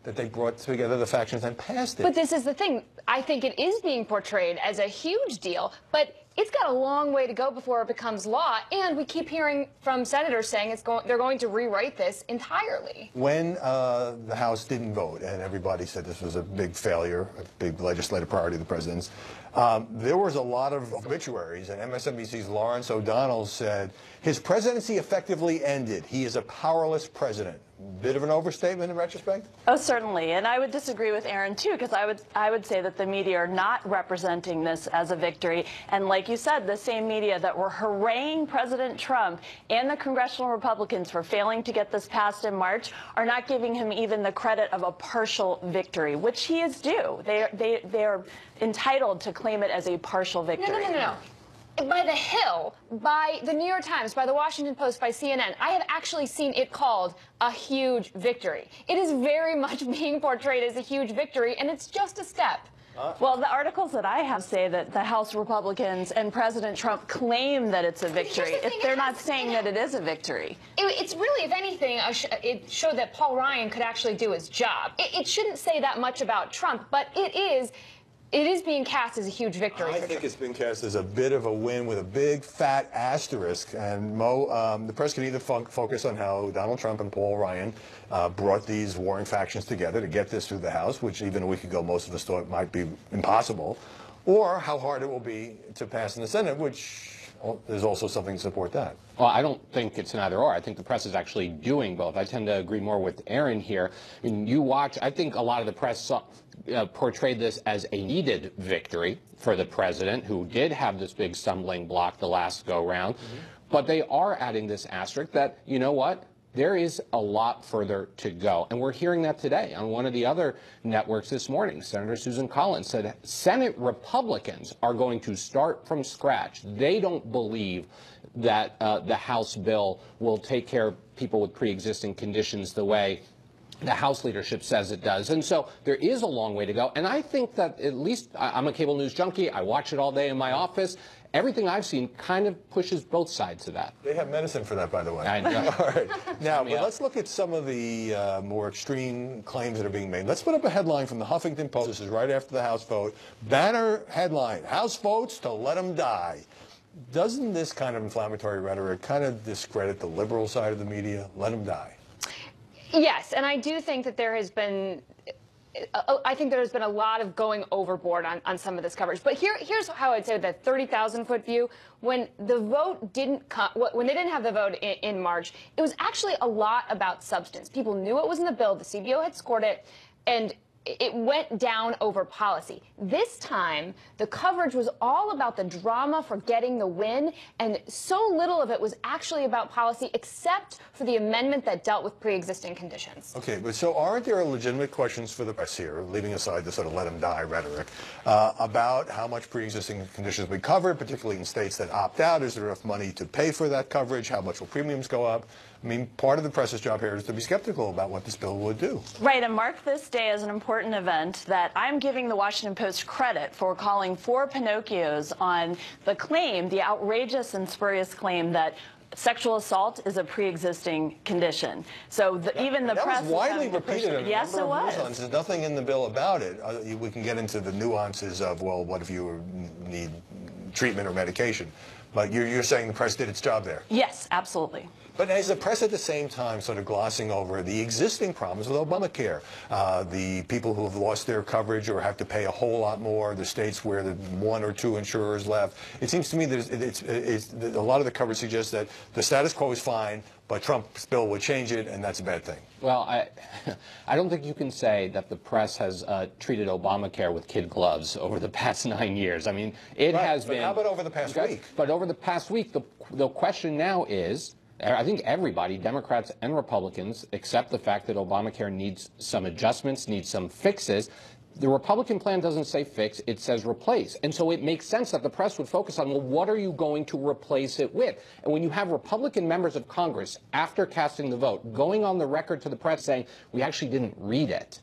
that they brought together the factions and passed it. But this is the thing. I think it is being portrayed as a huge deal, but it's got a long way to go before it becomes law, and we keep hearing from senators saying they're going to rewrite this entirely. When the House didn't vote, and everybody said this was a big failure, a big legislative priority of the president's, there was a lot of obituaries, and MSNBC's Lawrence O'Donnell said, his presidency effectively ended. He is a powerless president. Bit of an overstatement in retrospect? Oh, certainly. And I would disagree with Aaron, too, because I would say that the media are not representing this as a victory. And like you said, the same media that were haranguing President Trump and the congressional Republicans for failing to get this passed in March are not giving him even the credit of a partial victory, which he is due. They are entitled to claim it as a partial victory. No. By The Hill, by the New York Times, by the Washington Post, by CNN, I have actually seen it called a huge victory. It is very much being portrayed as a huge victory, and it's just a step. Well, the articles that I have say that the House Republicans and President Trump claim that it's a victory. If they're not saying that it is a victory. It's really, if anything, it showed that Paul Ryan could actually do his job. It shouldn't say that much about Trump, but it is being cast as a huge victory. I think it's been cast as a bit of a win with a big, fat asterisk. And, Mo, the press can either focus on how Donald Trump and Paul Ryan brought these warring factions together to get this through the House, which even a week ago most of us thought might be impossible, or how hard it will be to pass in the Senate, which there's also something to support that. Well, I don't think it's an either or. I think the press is actually doing both. I tend to agree more with Aaron here. I mean, you watch, I think a lot of the press portrayed this as a needed victory for the president, who did have this big stumbling block the last go-round. But they are adding this asterisk that, you know what, there is a lot further to go. And we're hearing that today on one of the other networks this morning. Senator Susan Collins said Senate Republicans are going to start from scratch. They don't believe that the House bill will take care of people with pre-existing conditions the way the House leadership says it does. And so there is a long way to go. And I think that at least, I'm a cable news junkie. I watch it all day in my office. Everything I've seen kind of pushes both sides of that. They have medicine for that, by the way. I know. All right. Now, but let's look at some of the more extreme claims that are being made. Let's put up a headline from the Huffington Post. This is right after the House vote. Banner headline, House votes to let them die. Doesn't this kind of inflammatory rhetoric kind of discredit the liberal side of the media? Let them die. Yes, and I do think that there has been, I think there's been a lot of going overboard on some of this coverage. But here's how I'd say that 30,000-foot view, when the vote didn't come, when they didn't have the vote in March, it was actually a lot about substance. People knew it was in the bill. The CBO had scored it, and it went down over policy. This time, the coverage was all about the drama for getting the win, and so little of it was actually about policy, except for the amendment that dealt with pre-existing conditions. Okay, but so aren't there legitimate questions for the press here, leaving aside the sort of let them die rhetoric, about how much pre-existing conditions we cover, particularly in states that opt out? Is there enough money to pay for that coverage? How much will premiums go up? I mean, part of the press's job here is to be skeptical about what this bill would do. Right, and mark this day as an important event that I'm giving the Washington Post credit for calling 4 Pinocchios on the claim, the outrageous and spurious claim that sexual assault is a pre-existing condition. So even the press was widely repeated in a yes, number of it was. news. There's nothing in the bill about it. We can get into the nuances of, well, what if you need treatment or medication? But you're saying the press did its job there. Yes, absolutely. But is the press at the same time sort of glossing over the existing problems with Obamacare? The people who have lost their coverage or have to pay a whole lot more, the states where the 1 or 2 insurers left. It seems to me that a lot of the coverage suggests that the status quo is fine, but Trump's bill would change it, and that's a bad thing. Well, I don't think you can say that the press has treated Obamacare with kid gloves over the past 9 years. I mean, it has been. How about over the past week? But over the past week, the question now is, I think everybody, Democrats and Republicans, accept the fact that Obamacare needs some adjustments, needs some fixes. The Republican plan doesn't say fix, it says replace. And so it makes sense that the press would focus on, well, what are you going to replace it with? And when you have Republican members of Congress, after casting the vote, going on the record to the press saying, we actually didn't read it,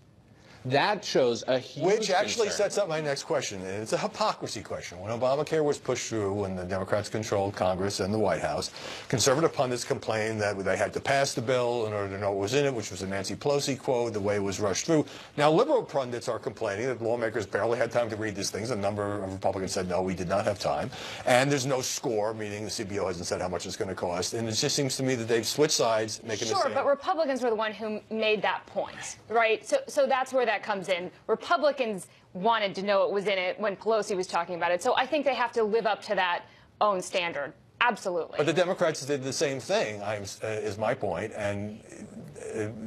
That shows a huge Which actually concern. sets up my next question, and it's a hypocrisy question. When Obamacare was pushed through, when the Democrats controlled Congress and the White House, conservative pundits complained that they had to pass the bill in order to know what was in it, which was a Nancy Pelosi quote, the way it was rushed through. Now, liberal pundits are complaining that lawmakers barely had time to read these things. A number of Republicans said, no, we did not have time. And there's no score, meaning the CBO hasn't said how much it's going to cost. And it just seems to me that they've switched sides, making Sure, but Republicans were the one who made that point, right? So that's where that comes in. Republicans wanted to know what was in it when Pelosi was talking about it. So I think they have to live up to that own standard. Absolutely. But the Democrats did the same thing, is my point. And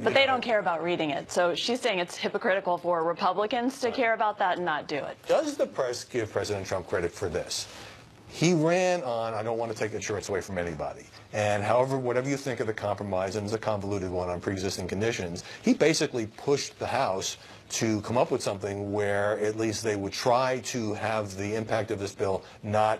but they don't care about reading it. So she's saying it's hypocritical for Republicans to care about that and not do it. Does the press give President Trump credit for this? He ran on, I don't want to take insurance away from anybody. And however, whatever you think of the compromise, and it's a convoluted one on pre-existing conditions, he basically pushed the House to come up with something where at least they would try to have the impact of this bill not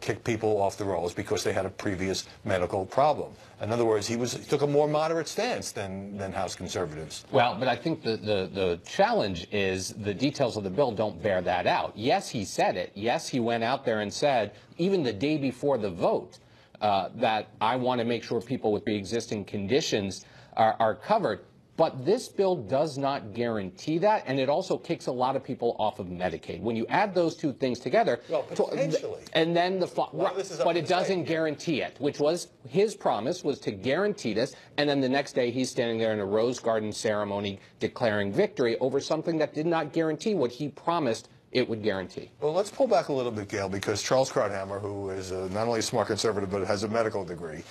kick people off the rolls because they had a previous medical problem. In other words, he took a more moderate stance than House conservatives. Well, but I think the challenge is the details of the bill don't bear that out. Yes, he said it. Yes, he went out there and said, even the day before the vote, that I want to make sure people with pre-existing conditions are covered. But this bill does not guarantee that, and it also kicks a lot of people off of Medicaid. When you add those two things together, well, potentially, and then but it doesn't guarantee it, which was his promise, was to guarantee this, and then the next day he's standing there in a Rose Garden ceremony declaring victory over something that did not guarantee what he promised it would guarantee. Well, let's pull back a little bit, Gail, because Charles Krauthammer, who is not only a smart conservative but has a medical degree,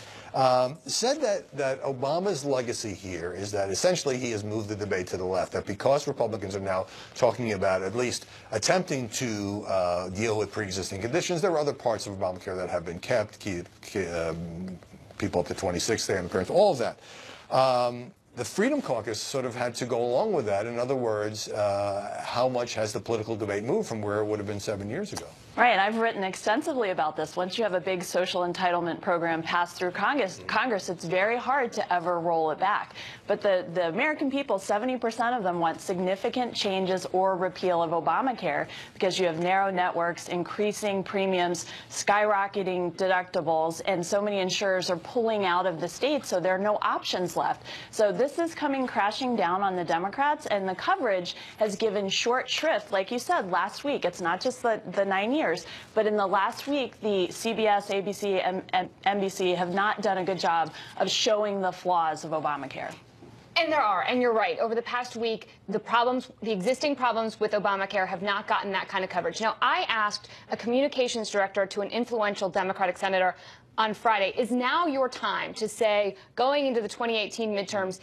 said that Obama's legacy here is that essentially he has moved the debate to the left, that because Republicans are now talking about at least attempting to deal with pre-existing conditions, there are other parts of Obamacare that have been kept, people up to 26, stay on the parents, all of that. The Freedom Caucus sort of had to go along with that. In other words, how much has the political debate moved from where it would have been 7 years ago? Right, and I've written extensively about this. Once you have a big social entitlement program passed through Congress, it's very hard to ever roll it back. But the American people, 70% of them want significant changes or repeal of Obamacare because you have narrow networks, increasing premiums, skyrocketing deductibles, and so many insurers are pulling out of the states, so there are no options left. So this is coming crashing down on the Democrats, and the coverage has given short shrift, like you said, last week. It's not just the 9 years. But in the last week, the CBS, ABC, and NBC have not done a good job of showing the flaws of Obamacare. And there are, and you're right. Over the past week, the existing problems with Obamacare have not gotten that kind of coverage. Now, I asked a communications director to an influential Democratic senator on Friday, is now your time to say, going into the 2018 midterms,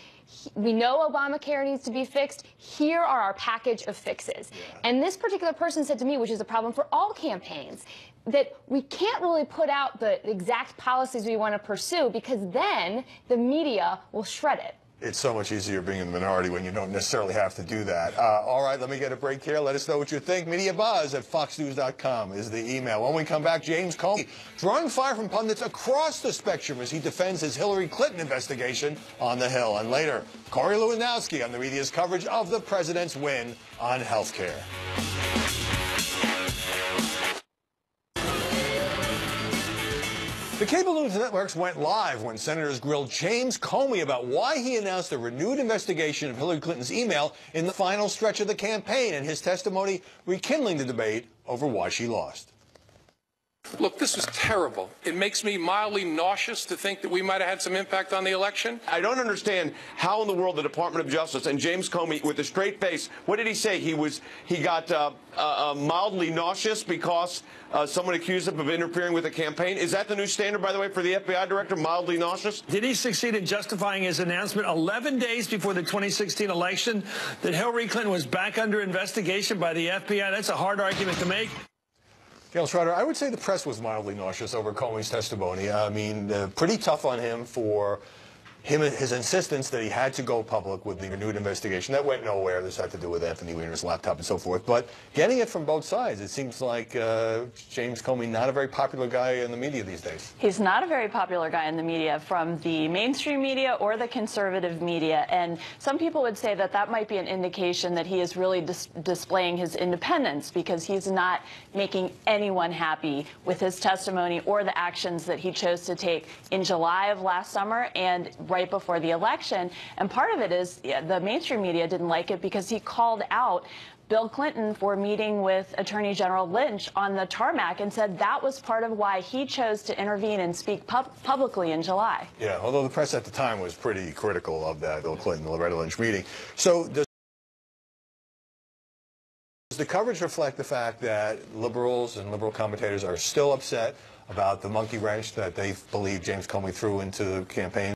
we know Obamacare needs to be fixed. Here are our package of fixes. Yeah. And this particular person said to me, which is a problem for all campaigns, that we can't really put out the exact policies we want to pursue because then the media will shred it. It's so much easier being in the minority when you don't necessarily have to do that. All right, let me get a break here. Let us know what you think. MediaBuzz@foxnews.com is the email. When we come back, James Comey drawing fire from pundits across the spectrum as he defends his Hillary Clinton investigation on the Hill. And later, Corey Lewandowski on the media's coverage of the president's win on health care. The cable news networks went live when senators grilled James Comey about why he announced a renewed investigation of Hillary Clinton's email in the final stretch of the campaign, and his testimony rekindling the debate over why she lost. Look, this was terrible. It makes me mildly nauseous to think that we might have had some impact on the election. I don't understand how in the world the Department of Justice and James Comey, with a straight face, what did he say? He got mildly nauseous because someone accused him of interfering with a campaign. Is that the new standard, by the way, for the FBI director, mildly nauseous? Did he succeed in justifying his announcement 11 days before the 2016 election that Hillary Clinton was back under investigation by the FBI? That's a hard argument to make. Gail Schroeder, I would say the press was mildly nauseous over Comey's testimony. I mean, pretty tough on him for his insistence that he had to go public with the renewed investigation. That went nowhere. This had to do with Anthony Weiner's laptop and so forth. But getting it from both sides, it seems like James Comey, not a very popular guy in the media these days. He's not a very popular guy in the media, from the mainstream media or the conservative media. And some people would say that that might be an indication that he is really displaying his independence, because he's not making anyone happy with his testimony or the actions that he chose to take in July of last summer and right before the election. And part of it is the mainstream media didn't like it because he called out Bill Clinton for meeting with Attorney General Lynch on the tarmac and said that was part of why he chose to intervene and speak publicly in July. Yeah, although the press at the time was pretty critical of that Bill Clinton, Loretta Lynch meeting. So does the coverage reflect the fact that liberals and liberal commentators are still upset about the monkey wrench that they believe James Comey threw into the campaign?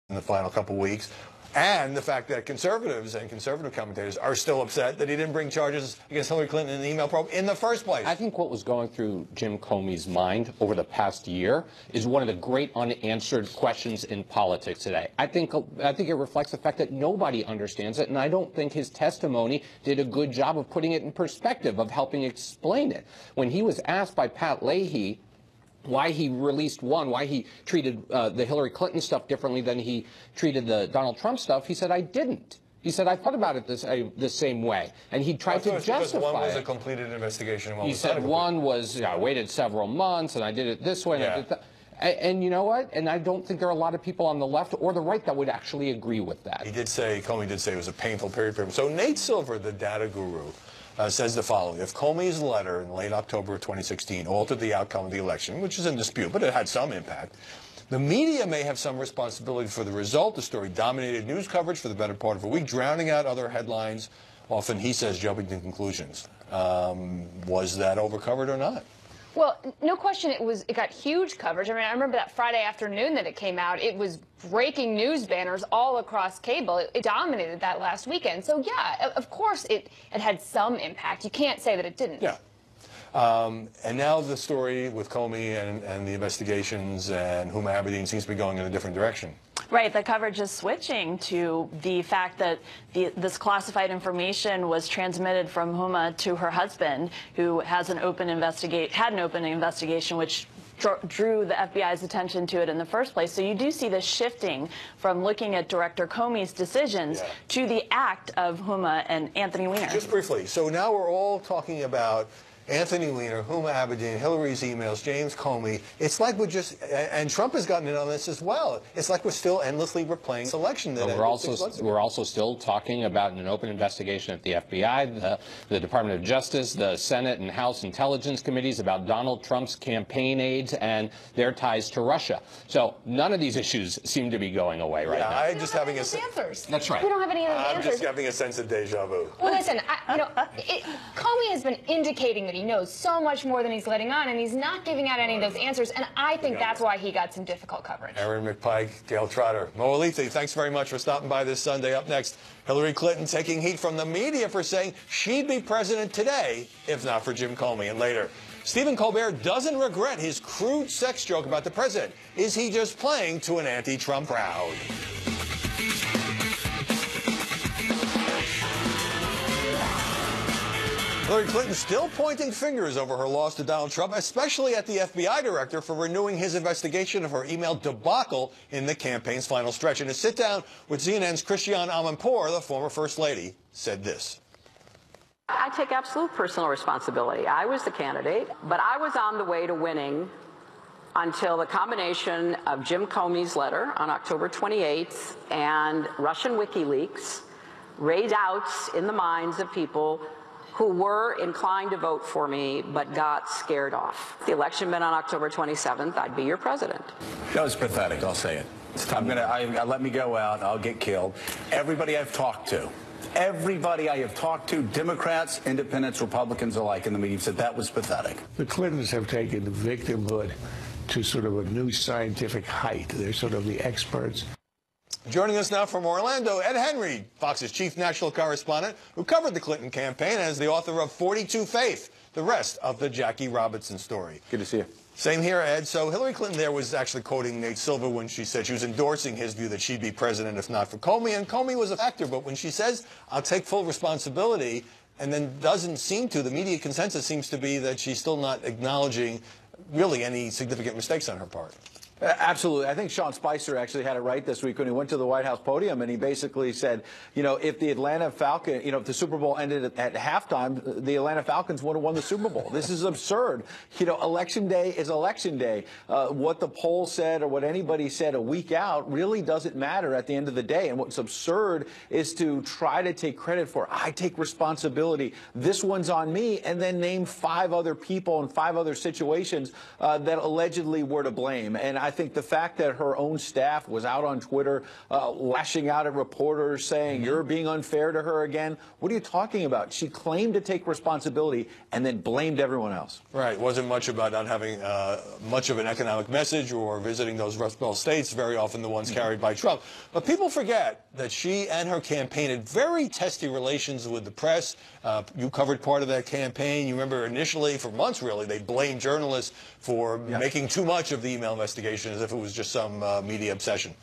In the final couple weeks, and the fact that conservatives and conservative commentators are still upset that he didn't bring charges against Hillary Clinton in the email probe in the first place. I think what was going through Jim Comey's mind over the past year is one of the great unanswered questions in politics today. I think it reflects the fact that nobody understands it, and I don't think his testimony did a good job of putting it in perspective, of helping explain it. When he was asked by Pat Leahy why he released why he treated the Hillary Clinton stuff differently than he treated the Donald Trump stuff, he said, I didn't. He said, I thought about it the same way. And he tried to justify it. One was a completed investigation. He said one was, I waited several months, and I did it this way. And I did that. And you know what? And I don't think there are a lot of people on the left or the right that would actually agree with that. Comey did say it was a painful period for him. So Nate Silver, the data guru, says the following: if Comey's letter in late October of 2016 altered the outcome of the election, which is in dispute, but it had some impact, the media may have some responsibility for the result. The story dominated news coverage for the better part of a week, drowning out other headlines, often, he says, jumping to conclusions. Was that overcovered or not? Well, no question it got huge coverage. I mean, I remember that Friday afternoon that it came out. It was breaking news banners all across cable. It dominated that last weekend. So, yeah, of course it had some impact. You can't say that it didn't. Yeah. And now the story with Comey and the investigations and Huma Abedin seems to be going in a different direction. Right, the coverage is switching to the fact that this classified information was transmitted from Huma to her husband, who has had an open investigation, which drew the FBI's attention to it in the first place. So you do see this shifting from looking at Director Comey's decisions to the act of Huma and Anthony Weiner. Just briefly, so now we're all talking about Anthony Weiner, Huma Abedin, Hillary's emails, James Comey. It's like we're just, and Trump has gotten in on this as well. It's like we're still endlessly replaying this election. That we're also still talking about an open investigation at the FBI, the Department of Justice, the Senate and House Intelligence Committees about Donald Trump's campaign aides and their ties to Russia. So none of these issues seem to be going away right now. I'm just having answers. That's right. We don't have any of the answers. I'm just having a sense of deja vu. Well, listen, Comey has been indicating that he knows so much more than he's letting on, and he's not giving out any of those answers, and I think that's why he got some difficult coverage. Aaron McPike, Gail Trotter, Mo Alithi, thanks very much for stopping by this Sunday. Up next, Hillary Clinton taking heat from the media for saying she'd be president today if not for Jim Comey. And later, Stephen Colbert doesn't regret his crude sex joke about the president. Is he just playing to an anti-Trump crowd? Hillary Clinton still pointing fingers over her loss to Donald Trump, especially at the FBI director for renewing his investigation of her email debacle in the campaign's final stretch. In a sit-down with CNN's Christiane Amanpour, the former First Lady said this. I take absolute personal responsibility. I was the candidate, but I was on the way to winning until the combination of Jim Comey's letter on October 28th and Russian WikiLeaks raised doubts in the minds of people who were inclined to vote for me but got scared off. If the election had been on October 27th, I'd be your president. That was pathetic, I'll say it. Let me go out, I'll get killed. Everybody I've talked to, Democrats, independents, Republicans alike in the media, said that was pathetic. The Clintons have taken victimhood to sort of a new scientific height. They're sort of the experts. Joining us now from Orlando, Ed Henry, Fox's chief national correspondent, who covered the Clinton campaign as the author of 42 Faith, the rest of the Jackie Robinson story. Good to see you. Same here, Ed. So Hillary Clinton there was actually quoting Nate Silver when she said she was endorsing his view that she'd be president if not for Comey, and Comey was a factor. But when she says, I'll take full responsibility, and then doesn't seem to, the media consensus seems to be that she's still not acknowledging really any significant mistakes on her part. Absolutely. I think Sean Spicer actually had it right this week when he went to the White House podium, and he basically said, you know, if the Atlanta Falcons, you know, if the Super Bowl ended at halftime, the Atlanta Falcons would have won the Super Bowl. This is absurd. You know, Election Day is Election Day. What the poll said or what anybody said a week out really doesn't matter at the end of the day. And what's absurd is to try to take credit for, I take responsibility, this one's on me, and then name 5 other people and 5 other situations that allegedly were to blame. And I think the fact that her own staff was out on Twitter lashing out at reporters saying, you're being unfair to her again. What are you talking about? She claimed to take responsibility and then blamed everyone else. Right. It wasn't much about not having much of an economic message or visiting those Rust Belt states, very often the ones carried by Trump. But people forget that she and her campaign had very testy relations with the press. You covered part of that campaign. You remember initially, for months really, they blamed journalists for making too much of the email investigation as if it was just some media obsession.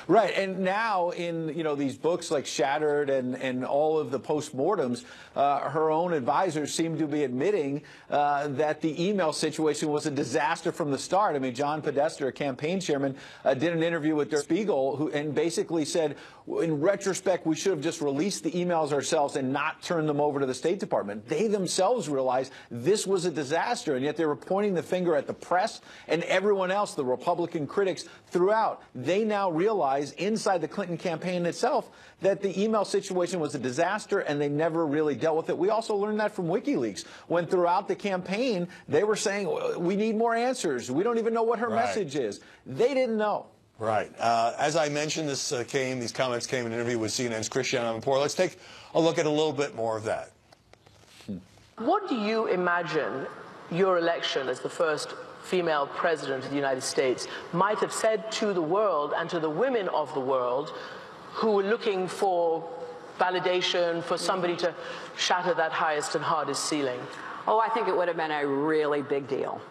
Right, and now in, you know, these books like Shattered and all of the postmortems, her own advisors seem to be admitting that the email situation was a disaster from the start. I mean, John Podesta, a campaign chairman, did an interview with Der Spiegel and basically said, in retrospect, we should have just released the emails ourselves and not turned them over to the State Department. They themselves realized this was a disaster, and yet they were pointing the finger at the press and everyone else, the Republican critics throughout. They now realize inside the Clinton campaign itself that the email situation was a disaster and they never really dealt with it. We also learned that from WikiLeaks, when throughout the campaign they were saying, we need more answers. We don't even know what her message is. They didn't know. Right. As I mentioned, these comments came in an interview with CNN's Christiane Amanpour. Let's take a look at a little bit more of that. What do you imagine your election as the first female president of the United States might have said to the world and to the women of the world who were looking for validation, for somebody to shatter that highest and hardest ceiling? Oh, I think it would have been a really big deal.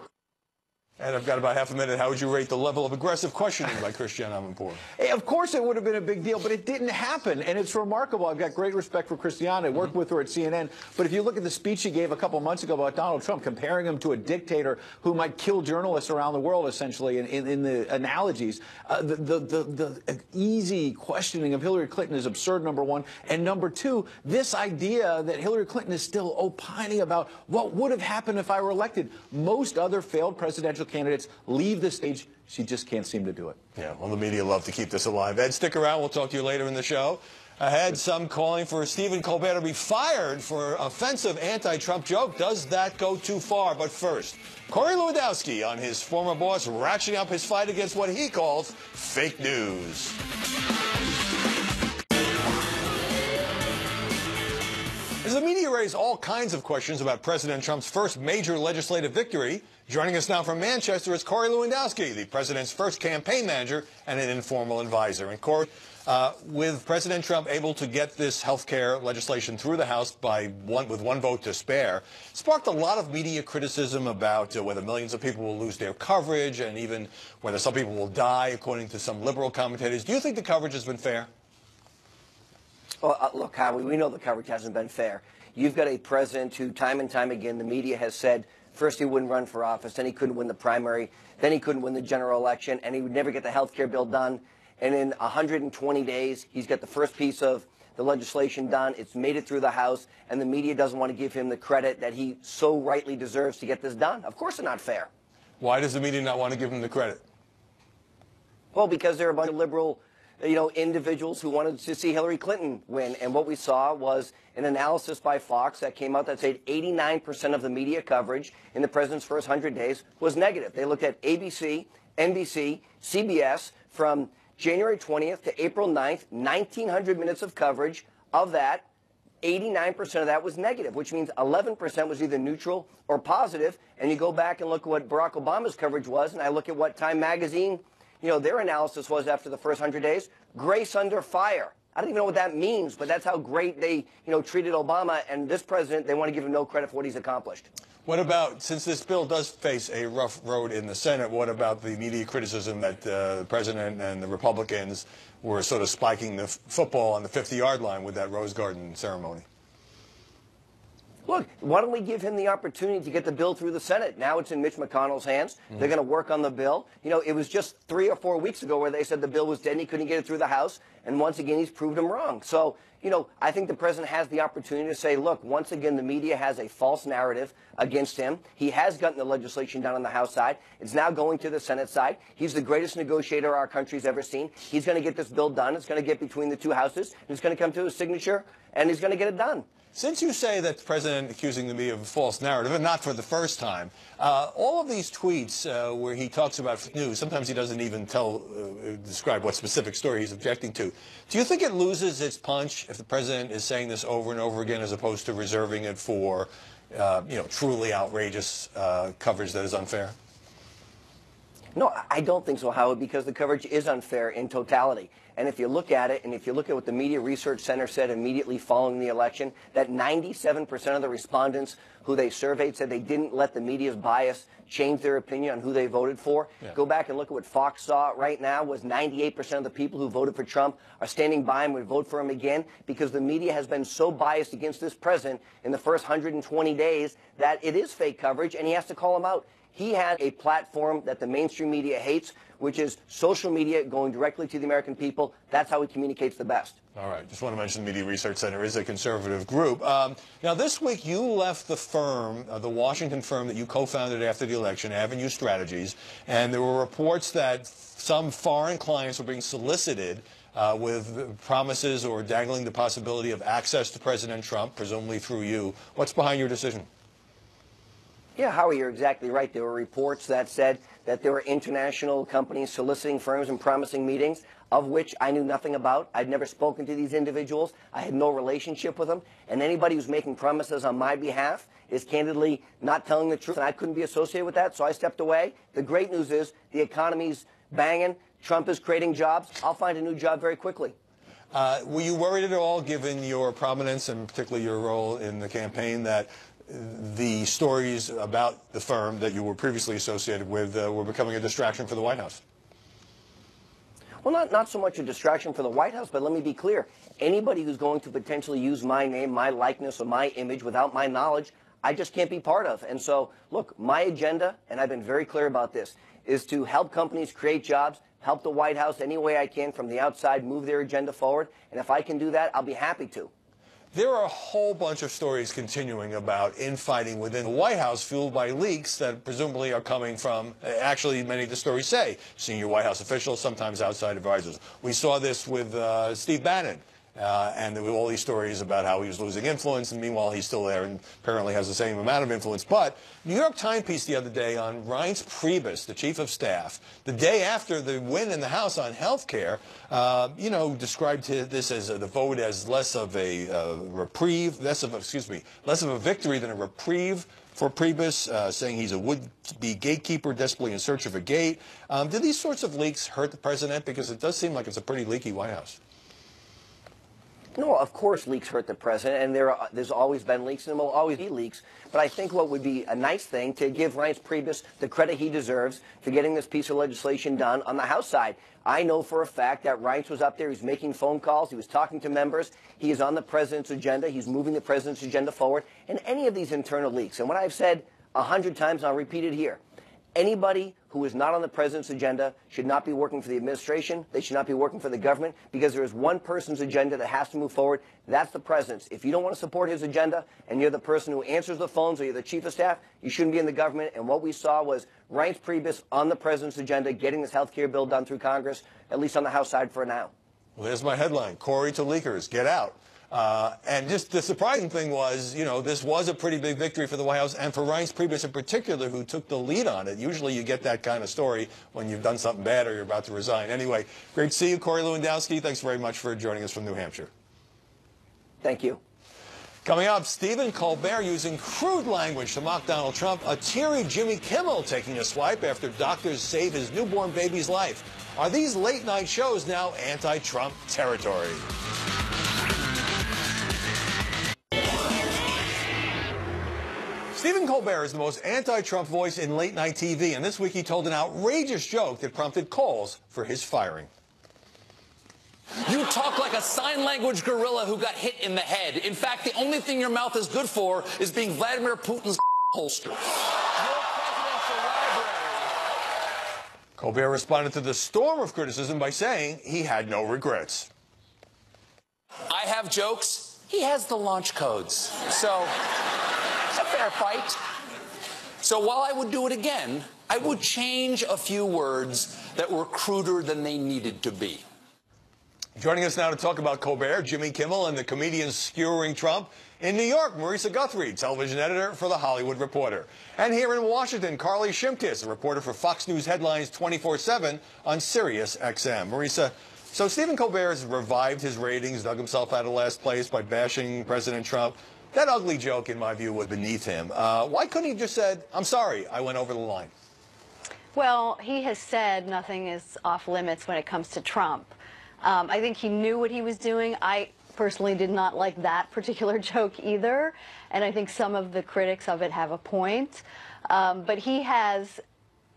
And I've got about half a minute. How would you rate the level of aggressive questioning by Christiane Amanpour? Hey, of course it would have been a big deal, but it didn't happen, and it's remarkable. I've got great respect for Christiane. I worked with her at CNN, but if you look at the speech she gave a couple months ago about Donald Trump, comparing him to a dictator who might kill journalists around the world, essentially, in the analogies, the easy questioning of Hillary Clinton is absurd, number one, and number two, this idea that Hillary Clinton is still opining about what would have happened if I were elected. Most other failed presidential candidates leave the stage. She just can't seem to do it. Yeah, well, the media love to keep this alive. Ed, stick around. We'll talk to you later in the show. Ahead, some calling for Stephen Colbert to be fired for offensive anti-Trump joke. Does that go too far? But first, Corey Lewandowski on his former boss ratcheting up his fight against what he calls fake news. As the media raised all kinds of questions about President Trump's first major legislative victory, joining us now from Manchester is Corey Lewandowski, the president's first campaign manager and an informal advisor. And Corey, with President Trump able to get this health care legislation through the House with one vote to spare, sparked a lot of media criticism about whether millions of people will lose their coverage and even whether some people will die, according to some liberal commentators. Do you think the coverage has been fair? Well, look, Howie, we know the coverage hasn't been fair. You've got a president who, time and time again, the media has said first he wouldn't run for office, then he couldn't win the primary, then he couldn't win the general election, and he would never get the health care bill done. And in 120 days, he's got the first piece of the legislation done. It's made it through the House, and the media doesn't want to give him the credit that he so rightly deserves to get this done. Of course it's not fair. Why does the media not want to give him the credit? Well, because there are a bunch of liberal individuals who wanted to see Hillary Clinton win. And what we saw was an analysis by Fox that came out that said 89% of the media coverage in the president's first 100 days was negative. They looked at ABC, NBC, CBS from January 20th to April 9th, 1,900 minutes of coverage. Of that, 89% of that was negative, which means 11% was either neutral or positive. And you go back and look at what Barack Obama's coverage was, and I look at what Time Magazine, their analysis was after the first 100 days. Grace under fire. I don't even know what that means, but that's how great they, treated Obama. And this president, they want to give him no credit for what he's accomplished. What about, since this bill does face a rough road in the Senate, what about the media criticism that the president and the Republicans were sort of spiking the football on the 50-yard line with that Rose Garden ceremony? Look, why don't we give him the opportunity to get the bill through the Senate? Now it's in Mitch McConnell's hands. They're going to work on the bill. It was just 3 or 4 weeks ago where they said the bill was dead and he couldn't get it through the House. And once again, he's proved them wrong. So, I think the president has the opportunity to say, look, once again, the media has a false narrative against him. He has gotten the legislation done on the House side. It's now going to the Senate side. He's the greatest negotiator our country's ever seen. He's going to get this bill done. It's going to get between the two houses. It's going to come to a signature, and he's going to get it done. Since you say that the president accusing the media of a false narrative, and not for the first time, all of these tweets where he talks about fake news, sometimes he doesn't even describe what specific story he's objecting to. Do you think it loses its punch if the president is saying this over and over again as opposed to reserving it for, truly outrageous coverage that is unfair? No, I don't think so, Howard, because the coverage is unfair in totality. And if you look at it, and if you look at what the Media Research Center said immediately following the election, that 97% of the respondents who they surveyed said they didn't let the media's bias change their opinion on who they voted for. Yeah. Go back and look at what Fox saw right now was 98% of the people who voted for Trump are standing by him, would vote for him again, because the media has been so biased against this president in the first 120 days that it is fake coverage, and he has to call him out. He has a platform that the mainstream media hates, which is social media going directly to the American people. That's how he communicates the best. All right. Just want to mention the Media Research Center is a conservative group. Now, this week you left the firm, the Washington firm that you co-founded after the election, Avenue Strategies, and there were reports that some foreign clients were being solicited with promises or dangling the possibility of access to President Trump, presumably through you. What's behind your decision? Yeah, Howie, you're exactly right. There were reports that said that there were international companies soliciting firms and promising meetings, of which I knew nothing about. I'd never spoken to these individuals. I had no relationship with them. And anybody who's making promises on my behalf is candidly not telling the truth, and I couldn't be associated with that, so I stepped away. The great news is the economy's banging. Trump is creating jobs. I'll find a new job very quickly. Were you worried at all, given your prominence and particularly your role in the campaign, that the stories about the firm that you were previously associated with were becoming a distraction for the White House? Well, not so much a distraction for the White House, but let me be clear. Anybody who's going to potentially use my name, my likeness, or my image without my knowledge, I just can't be part of. And so, look, my agenda, and I've been very clear about this, is to help companies create jobs, help the White House any way I can from the outside move their agenda forward. And if I can do that, I'll be happy to. There are a whole bunch of stories continuing about infighting within the White House fueled by leaks that presumably are coming from, actually many of the stories say, senior White House officials, sometimes outside advisors. We saw this with Steve Bannon. And there were all these stories about how he was losing influence, and meanwhile he's still there and apparently has the same amount of influence. But New York Times piece the other day on Reince Priebus, the chief of staff, the day after the win in the House on health care, described this as the vote as less of a reprieve, less of a victory than a reprieve for Priebus, saying he's a would-be gatekeeper desperately in search of a gate. Do these sorts of leaks hurt the president? Because it does seem like it's a pretty leaky White House. No, of course leaks hurt the president, and there's always been leaks, and there will always be leaks. But I think what would be a nice thing to give Reince Priebus the credit he deserves for getting this piece of legislation done on the House side. I know for a fact that Reince was up there, he's making phone calls, he was talking to members, he is on the president's agenda, he's moving the president's agenda forward, and any of these internal leaks. And what I've said 100 times, and I'll repeat it here, anybody who is not on the president's agenda should not be working for the administration. They should not be working for the government, because there is one person's agenda that has to move forward. That's the president's. If you don't want to support his agenda and you're the person who answers the phones or you're the chief of staff, you shouldn't be in the government. And what we saw was Reince Priebus on the president's agenda, getting this health care bill done through Congress, at least on the House side for now. Well, there's my headline. Corey to leakers, get out. And just the surprising thing was, this was a pretty big victory for the White House and for Reince Priebus in particular, who took the lead on it. Usually you get that kind of story when you've done something bad or you're about to resign. Anyway, great to see you, Corey Lewandowski. Thanks very much for joining us from New Hampshire. Thank you. Coming up, Stephen Colbert using crude language to mock Donald Trump. A teary Jimmy Kimmel taking a swipe after doctors save his newborn baby's life. Are these late-night shows now anti-Trump territory? Stephen Colbert is the most anti-Trump voice in late-night TV, and this week he told an outrageous joke that prompted calls for his firing. You talk like a sign language gorilla who got hit in the head. In fact, the only thing your mouth is good for is being Vladimir Putin's holster. Colbert responded to the storm of criticism by saying he had no regrets. I have jokes. He has the launch codes. So, it's a fair fight. So while I would do it again, I would change a few words that were cruder than they needed to be. Joining us now to talk about Colbert, Jimmy Kimmel, and the comedians skewering Trump. In New York, Marisa Guthrie, television editor for The Hollywood Reporter. And here in Washington, Carly Shimkus, a reporter for Fox News Headlines 24/7 on Sirius XM. Marisa, so Stephen Colbert has revived his ratings, dug himself out of last place by bashing President Trump. That ugly joke, in my view, was beneath him. Why couldn't he have just said, I'm sorry, I went over the line? Well, he has said nothing is off limits when it comes to Trump. I think he knew what he was doing. I personally did not like that particular joke either, and I think some of the critics of it have a point. But he has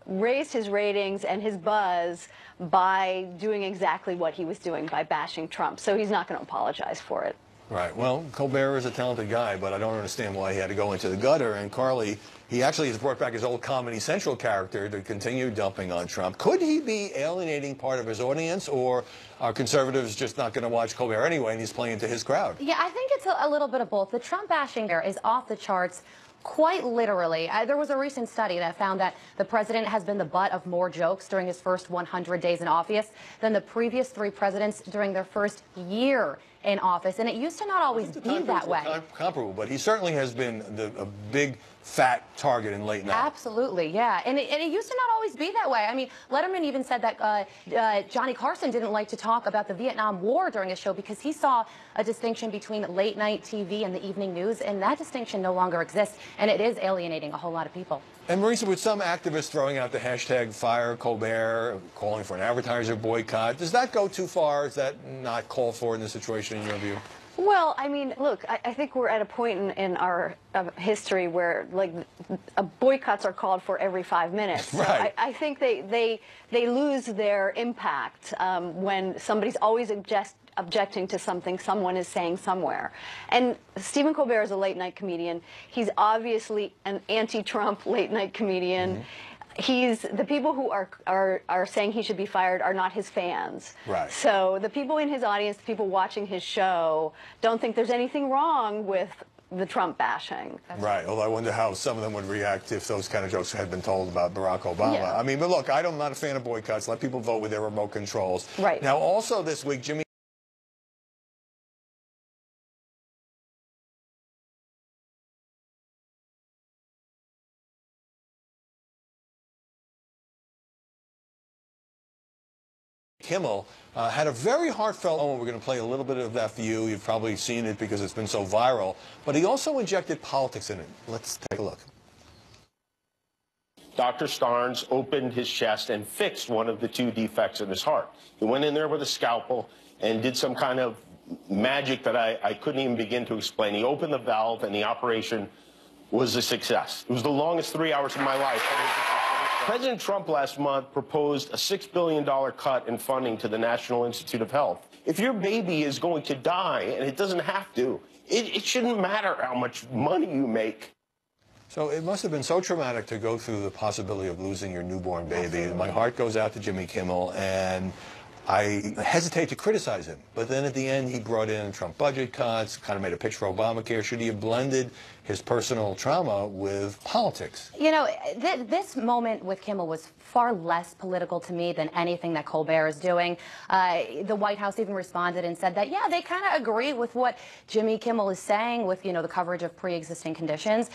raised his ratings and his buzz by doing exactly what he was doing, by bashing Trump. So he's not going to apologize for it. Right. Well, Colbert is a talented guy, but I don't understand why he had to go into the gutter. And Carly, he actually has brought back his old Comedy Central character to continue dumping on Trump. Could he be alienating part of his audience, or are conservatives just not going to watch Colbert anyway and he's playing to his crowd? Yeah, I think it's a little bit of both. The Trump bashing there is off the charts. Quite literally. There was a recent study that found that the president has been the butt of more jokes during his first 100 days in office than the previous 3 presidents during their first year in office. And it used to not always be that way. Comparable, but he certainly has been a big fat target in late night. Absolutely, yeah. And it used to not always be that way. I mean, Letterman even said that Johnny Carson didn't like to talk about the Vietnam War during his show because he saw a distinction between late night TV and the evening news, and that distinction no longer exists, and it is alienating a whole lot of people. And Marisa, with some activists throwing out the hashtag Fire Colbert, calling for an advertiser boycott, does that go too far? Is that not called for in this situation, in your view? Well, I mean, look, I think we're at a point in our history where, like, boycotts are called for every 5 minutes. Right. So I think they lose their impact when somebody's always objecting to something someone is saying somewhere. And Stephen Colbert is a late-night comedian. He's obviously an anti-Trump late-night comedian. Mm-hmm. The people who are saying he should be fired are not his fans. Right. So the people in his audience, the people watching his show, don't think there's anything wrong with the Trump bashing. Right, although I wonder how some of them would react if those kind of jokes had been told about Barack Obama. Yeah. I mean, but look, I'm not a fan of boycotts. Let people vote with their remote controls. Right. Now, also this week, Jimmy Kimmel had a very heartfelt moment. We're going to play a little bit of that for you. You've probably seen it because it's been so viral. But he also injected politics in it. Let's take a look. Dr. Starnes opened his chest and fixed one of the 2 defects in his heart. He went in there with a scalpel and did some kind of magic that I couldn't even begin to explain. He opened the valve, and the operation was a success. It was the longest 3 hours of my life. President Trump last month proposed a $6 billion cut in funding to the National Institute of Health. If your baby is going to die, and it doesn't have to, it shouldn't matter how much money you make. So it must have been so traumatic to go through the possibility of losing your newborn baby. My heart goes out to Jimmy Kimmel, and I hesitate to criticize him. But then at the end, he brought in Trump budget cuts, kind of made a pitch for Obamacare. Should he have blended his personal trauma with politics? You know, this moment with Kimmel was far less political to me than anything that Colbert is doing. The White House even responded and said that, yeah, they kind of agree with what Jimmy Kimmel is saying with, you know, the coverage of pre-existing conditions.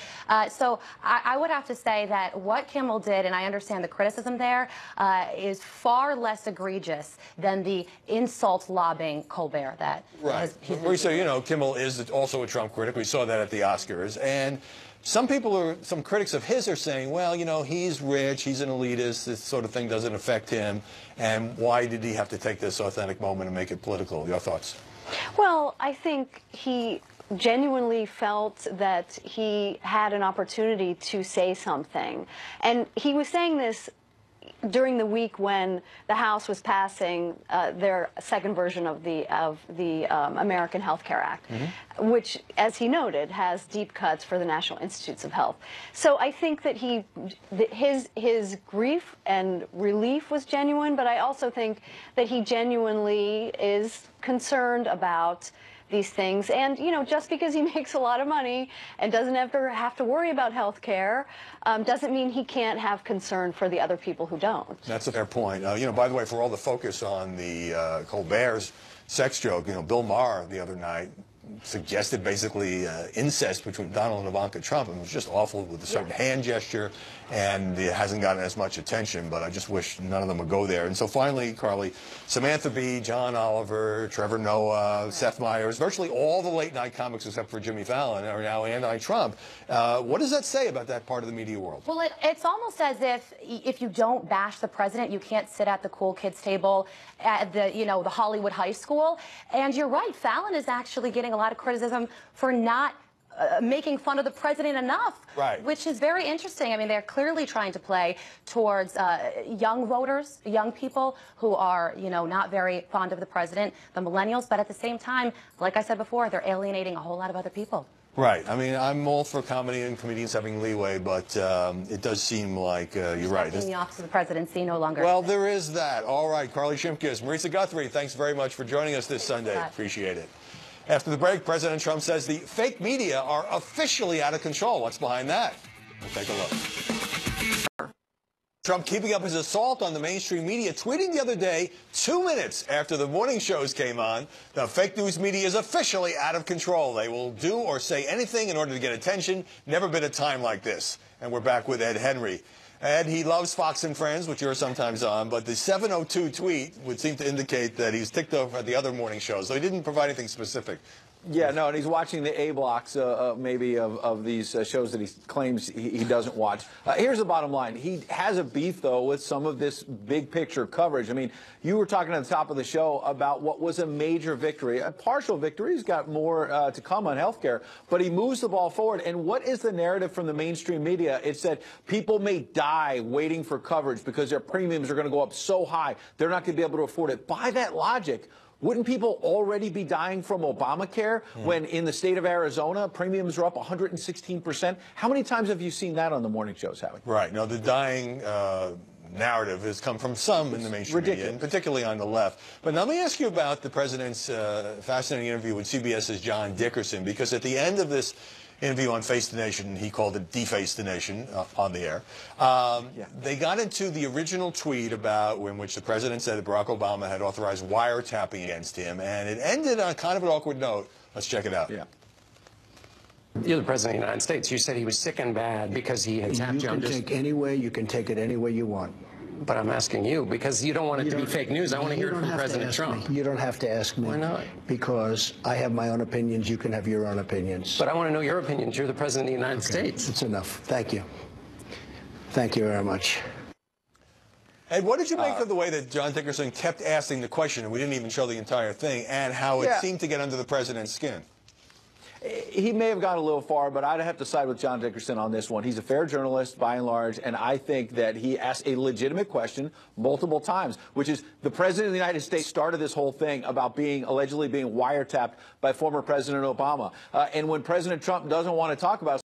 So I would have to say that what Kimmel did, and I understand the criticism there, is far less egregious than the insult lobbing Colbert that right. Marisa, you know, Kimmel is also a Trump critic. We saw that at the Oscars. And some critics of his are saying, well, you know, he's rich, he's an elitist, this sort of thing doesn't affect him, and why did he have to take this authentic moment and make it political? Your thoughts? Well, I think he genuinely felt that he had an opportunity to say something. And he was saying this during the week when the House was passing their second version of the American Health Care Act, which, as he noted, has deep cuts for the National Institutes of Health. So I think that his grief and relief was genuine, but I also think that he genuinely is concerned about these things. And, you know, just because he makes a lot of money and doesn't have to worry about health care doesn't mean he can't have concern for the other people who don't. That's a fair point. You know, by the way, for all the focus on the Colbert's sex joke, you know, Bill Maher the other night suggested basically incest between Donald and Ivanka Trump, and it was just awful with a certain hand gesture, and it hasn't gotten as much attention, but I just wish none of them would go there. And so finally, Carly, Samantha Bee, John Oliver, Trevor Noah, Seth Meyers, virtually all the late-night comics except for Jimmy Fallon are now anti-Trump. What does that say about that part of the media world? Well, it's almost as if you don't bash the president, you can't sit at the cool kids table at the Hollywood high school. And you're right, Fallon is actually getting a lot of criticism for not making fun of the president enough, right, which is very interesting. I mean, they're clearly trying to play towards young voters, young people who are, not very fond of the president, the millennials, but at the same time, like I said before, they're alienating a whole lot of other people. Right. I mean, I'm all for comedy and comedians having leeway, but it does seem like you're right. In the office of the presidency no longer. Well, there is that. All right, Carly Shimkus, Marisa Guthrie, thanks very much for joining us this Sunday. Appreciate it. After the break, President Trump says the fake media are officially out of control. What's behind that? We'll take a look. Trump keeping up his assault on the mainstream media, tweeting the other day, 2 minutes after the morning shows came on, the fake news media is officially out of control. They will do or say anything in order to get attention. Never been a time like this. And we're back with Ed Henry. Ed, he loves Fox and Friends, which you're sometimes on, but the 7:02 tweet would seem to indicate that he's ticked off at the other morning shows, so he didn't provide anything specific. Yeah, no, and he's watching the A blocks maybe of these shows that he claims he doesn't watch. Here's the bottom line. He has a beef, though, with some of this big picture coverage. I mean, you were talking at the top of the show about what was a major victory, a partial victory. He's got more to come on health care, but he moves the ball forward. And what is the narrative from the mainstream media? It's that people may die waiting for coverage because their premiums are going to go up so high, they're not going to be able to afford it. By that logic, wouldn't people already be dying from Obamacare when in the state of Arizona premiums are up 116%? How many times have you seen that on the morning shows, Howie? Right. No, the dying narrative has come from some in the mainstream media, and particularly on the left. But now let me ask you about the president's fascinating interview with CBS's John Dickerson, because at the end of this interview on Face the Nation, he called it Deface the Nation on the air. They got into the original tweet in which the president said that Barack Obama had authorized wiretapping against him, and it ended on kind of an awkward note. Let's check it out. Yeah. You're the president of the United States. You said he was sick and bad because he had tapped you. You can take any way. You can take it any way you want. But I'm asking you because you don't want it to be fake news. I want to hear it from President Trump. You don't have to ask me. Why not? Because I have my own opinions. You can have your own opinions. But I want to know your opinions. You're the president of the United States. It's enough. Thank you. Thank you very much. Ed, what did you make of the way that John Dickerson kept asking the question, and we didn't even show the entire thing, and how it seemed to get under the president's skin? He may have gone a little far, but I'd have to side with John Dickerson on this one. He's a fair journalist, by and large, and I think that he asked a legitimate question multiple times, which is the president of the United States started this whole thing about allegedly being wiretapped by former President Obama. And when President Trump doesn't want to talk about